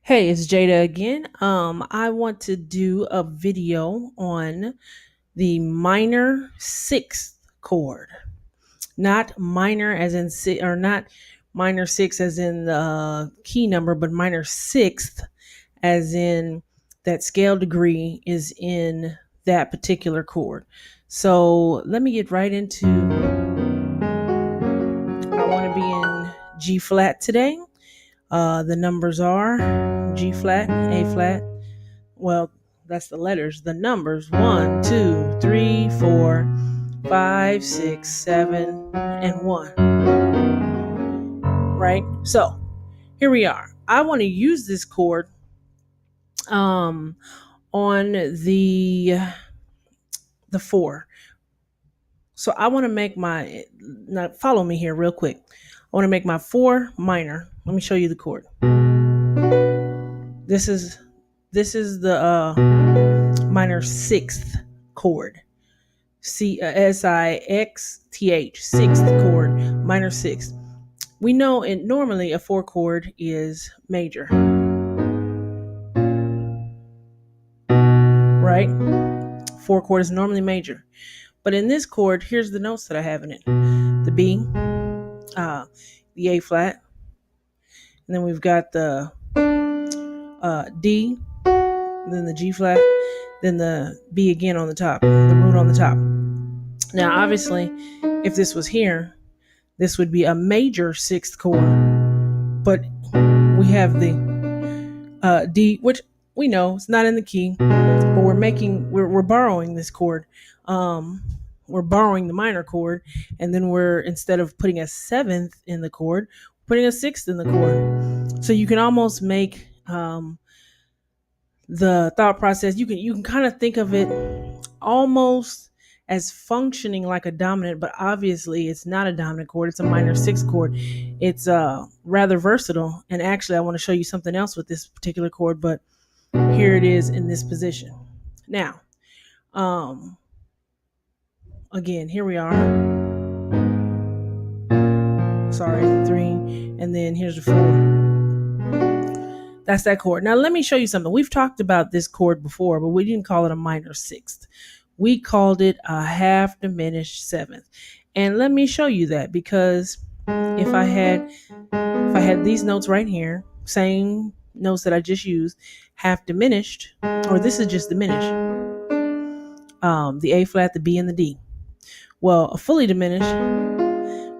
Hey, it's Jada again. I want to do a video on the minor sixth chord, not minor as in or not minor six as in the key number, but minor sixth as in that scale degree is in that particular chord. So let me get right into. I want to be in G flat today. The numbers are G flat, A flat. Well, that's the letters. The numbers 1, 2, 3, 4, 5, 6, 7, and 1. Right? So here we are. I want to use this chord on the 4. So I want to make now follow me here real quick. I want to make my 4 minor. Let me show you the chord. This is the minor sixth chord. SIXTH, sixth chord, minor sixth. We know normally a 4 chord is major, right? 4 chord is normally major. But in this chord, here's the notes that I have in it. The B, the A flat, and then we've got the D, then the G flat, then the B again on the top, the root on the top. Now, obviously, if this was here, this would be a major sixth chord, but we have the D, which we know it's not in the key, but we're borrowing this chord. We're borrowing the minor chord, and then instead of putting a seventh in the chord, putting a sixth in the chord. So you can almost make the thought process. You can kind of think of it almost as functioning like a dominant, but obviously it's not a dominant chord. It's a minor sixth chord. It's rather versatile. And actually, I want to show you something else with this particular chord, but here it is in this position. Now, again, here we are. Sorry, 3, and then here's the 4. That's that chord. Now, let me show you something. We've talked about this chord before, but we didn't call it a minor sixth. We called it a half diminished seventh. And let me show you that, because if I had these notes right here, same notes that I just used, half diminished, or this is just diminished, the A flat, the B, and the D. Well, a fully diminished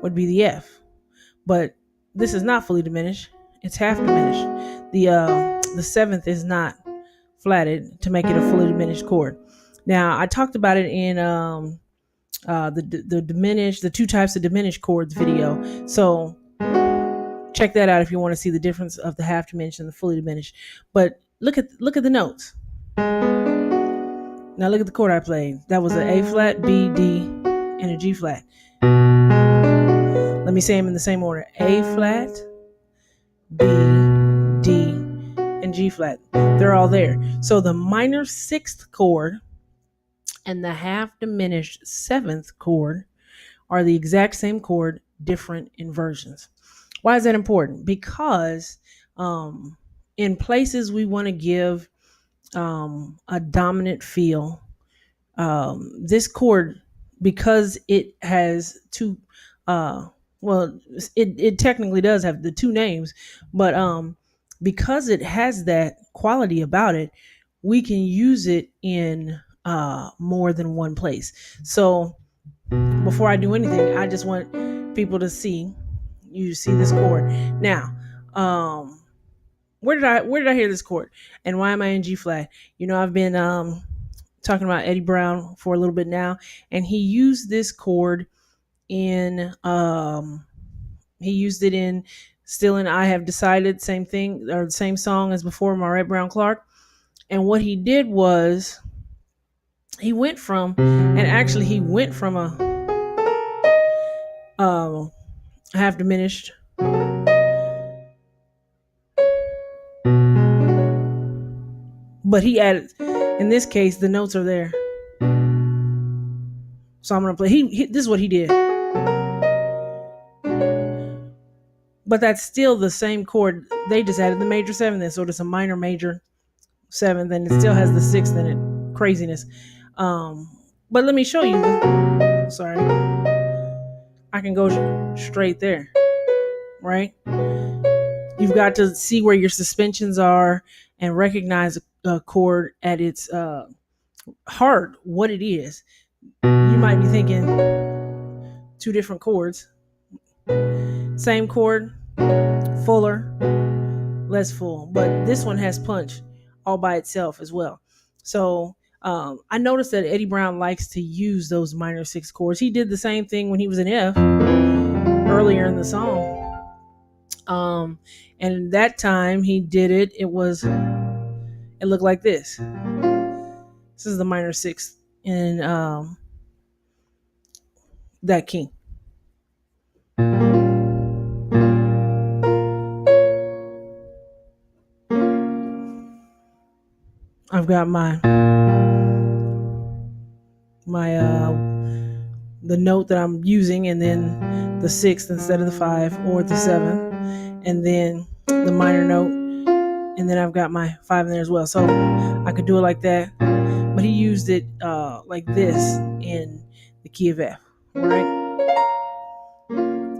would be the F, but this is not fully diminished. It's half diminished. The seventh is not flatted to make it a fully diminished chord. Now, I talked about it in the 2 types of diminished chords video. So check that out if you want to see the difference of the half diminished and the fully diminished. But look at the notes. Now look at the chord I played. That was an A flat, B, D, and a G flat. Let me say them in the same order. A flat, B, D, and G flat. They're all there. So the minor sixth chord and the half diminished seventh chord are the exact same chord, different inversions. Why is that important? Because in places we want to give a dominant feel, this chord, because it has two, it technically does have the 2 names, but because it has that quality about it, we can use it in more than one place. So before I do anything, I just want people to see this chord. Now, where did I hear this chord, and why am I in G flat? I've been talking about Eddie Brown for a little bit now, and he used this chord in Still in I Have Decided, same thing, or the same song as before, Marette Brown Clark. And what he did was he went from a half diminished but he added, in this case, the notes are there. So I'm gonna play. This is what he did. But but that's still the same chord. They just added the major 7th in, so it's a minor major 7th, and it still has the 6th in it. Craziness. But let me show you. Sorry, I can go straight there, right? You've got to see where your suspensions are and recognize a chord at its heart, what it is. You might be thinking 2 different chords. Same chord, fuller, less full. But this one has punch all by itself as well. So I noticed that Eddie Brown likes to use those minor 6 chords. He did the same thing when he was in F earlier in the song. And that time he did it, it looked like this. This is the minor 6th in that key. I've got the note that I'm using, and then the 6th instead of the 5 or the 7th, and then the minor note, and then I've got my 5 in there as well. So I could do it like that, but he used it like this in the key of F, right?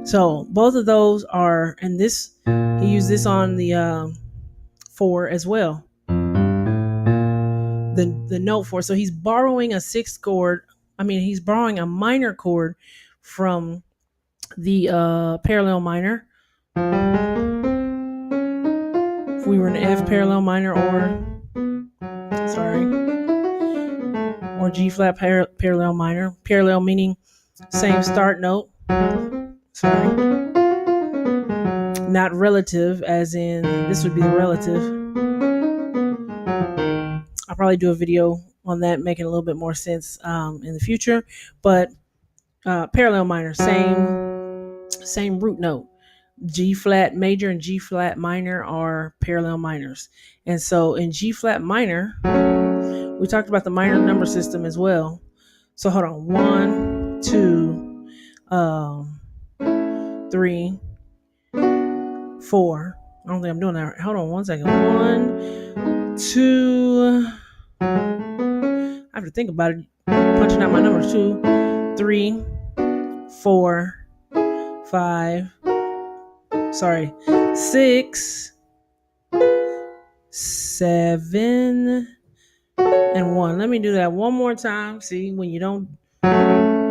So both of those are, and this, he used this on the 4 as well. The note 4. So he's borrowing a 6th chord. He's borrowing a minor chord from the parallel minor. If we were in F parallel minor or G flat parallel minor. Parallel meaning same start note. Not relative, as in this would be the relative. I'll probably do a video on that, making a little bit more sense in the future. But parallel minor, same root note. G flat major and G flat minor are parallel minors. And so in G flat minor, we talked about the minor number system as well. So hold on. 1, 2, 3, 4. I don't think I'm doing that. Hold on one second. 1, 2. I have to think about it. Punching out my numbers. 2, 3, 4, 5. 6, 7, and 1. Let me do that one more time. See, when you don't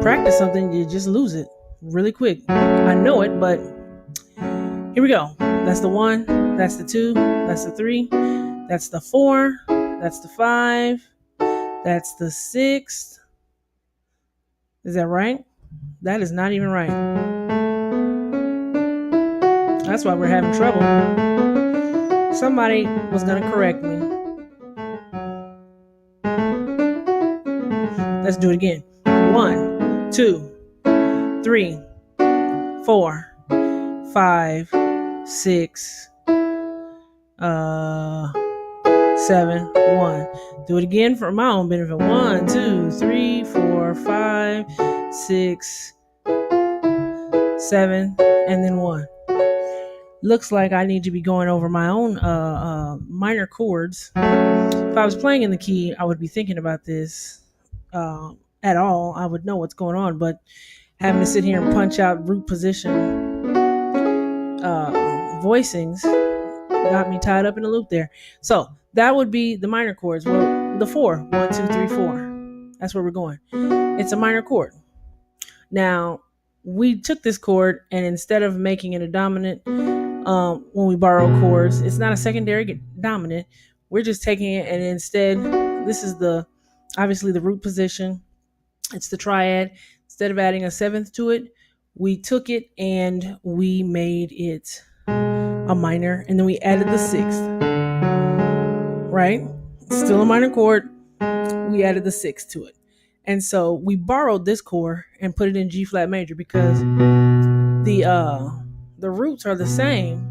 practice something, you just lose it really quick. I know it, but here we go. That's the 1, that's the 2, that's the 3, that's the 4, that's the 5, that's the 6. Is that right? That is not even right. That's why we're having trouble. Somebody was going to correct me. Let's do it again. 1, 2, 3, 4, 5, 6, 7, 1. Do it again for my own benefit. 1, 2, 3, 4, 5, 6, 7, and then 1. Looks like I need to be going over my own minor chords. If I was playing in the key, I would be thinking about this at all. I would know what's going on, but having to sit here and punch out root position voicings got me tied up in a loop there. So that would be the minor chords. Well, the 4. 1, 2, 3, 4. That's where we're going. It's a minor chord. Now, we took this chord, and instead of making it a dominant, when we borrow chords, it's not a secondary dominant. We're just taking it, and instead, this is obviously the root position. It's the triad. Instead of adding a 7th to it, we took it and we made it a minor, and then we added the 6th. Right? Still a minor chord. We added the 6th to it. And so we borrowed this chord and put it in G flat major because the roots are the same,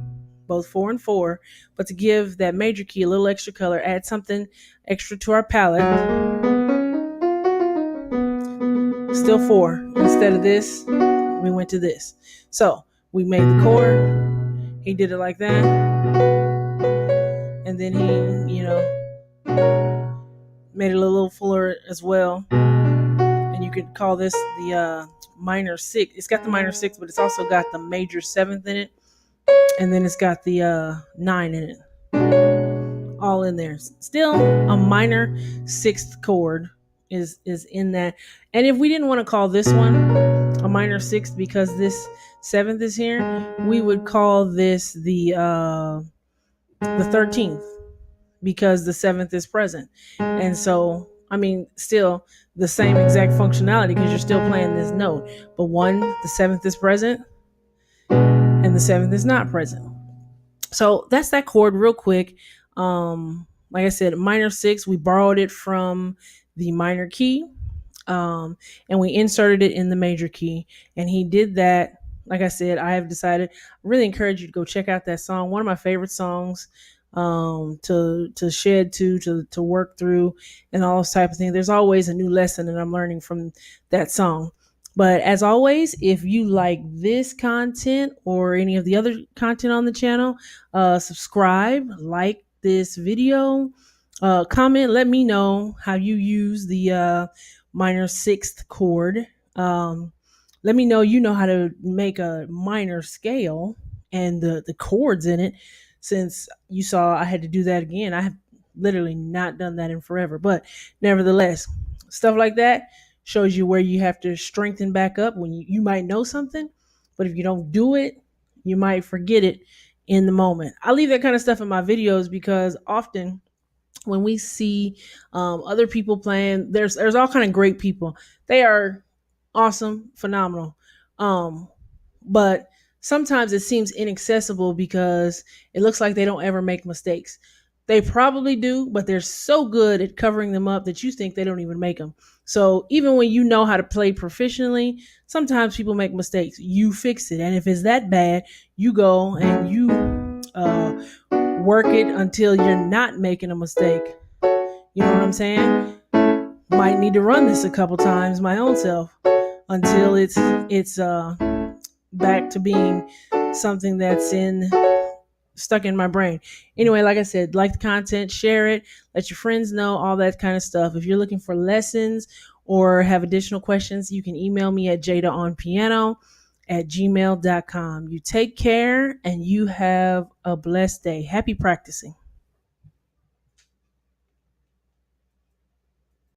both 4 and 4, but to give that major key a little extra color, add something extra to our palette. Still 4. Instead of this, we went to this. So we made the chord, He did it like that. And then he, made it a little fuller as well. And you could call this the minor sixth. It's got the minor sixth, but it's also got the major seventh in it. And then it's got the 9 in it. All in there. Still a minor sixth chord is in that. And if we didn't want to call this one a minor sixth because this seventh is here, we would call this the 13th because the seventh is present. And so, still the same exact functionality because you're still playing this note. But the seventh is present and the seventh is not present. So that's that chord real quick. Like I said, minor six, we borrowed it from the minor key. And we inserted it in the major key. And he did that. Like I said, I have decided, I really encourage you to go check out that song. One of my favorite songs to shed to work through and all those type of things. There's always a new lesson that I'm learning from that song. But as always, if you like this content or any of the other content on the channel, subscribe, like this video, comment, let me know how you use the minor sixth chord. Let me know you know how to make a minor scale and the chords in it. Since you saw I had to do that again, I have literally not done that in forever. But nevertheless, stuff like that shows you where you have to strengthen back up when you might know something, but if you don't do it, you might forget it in the moment. I leave that kind of stuff in my videos because often when we see other people playing, there's all kind of great people. They are awesome, phenomenal. But sometimes it seems inaccessible because it looks like they don't ever make mistakes. They probably do, but they're so good at covering them up that you think they don't even make them. So even when you know how to play proficiently, sometimes people make mistakes. You fix it. And if it's that bad, you go and you work it until you're not making a mistake. You know what I'm saying? Might need to run this a couple times my own self until it's back to being something that's stuck in my brain. Anyway, like I said, like the content, share it, let your friends know, all that kind of stuff. If you're looking for lessons or have additional questions, you can email me at jadaonpiano@gmail.com. You take care and you have a blessed day. Happy practicing.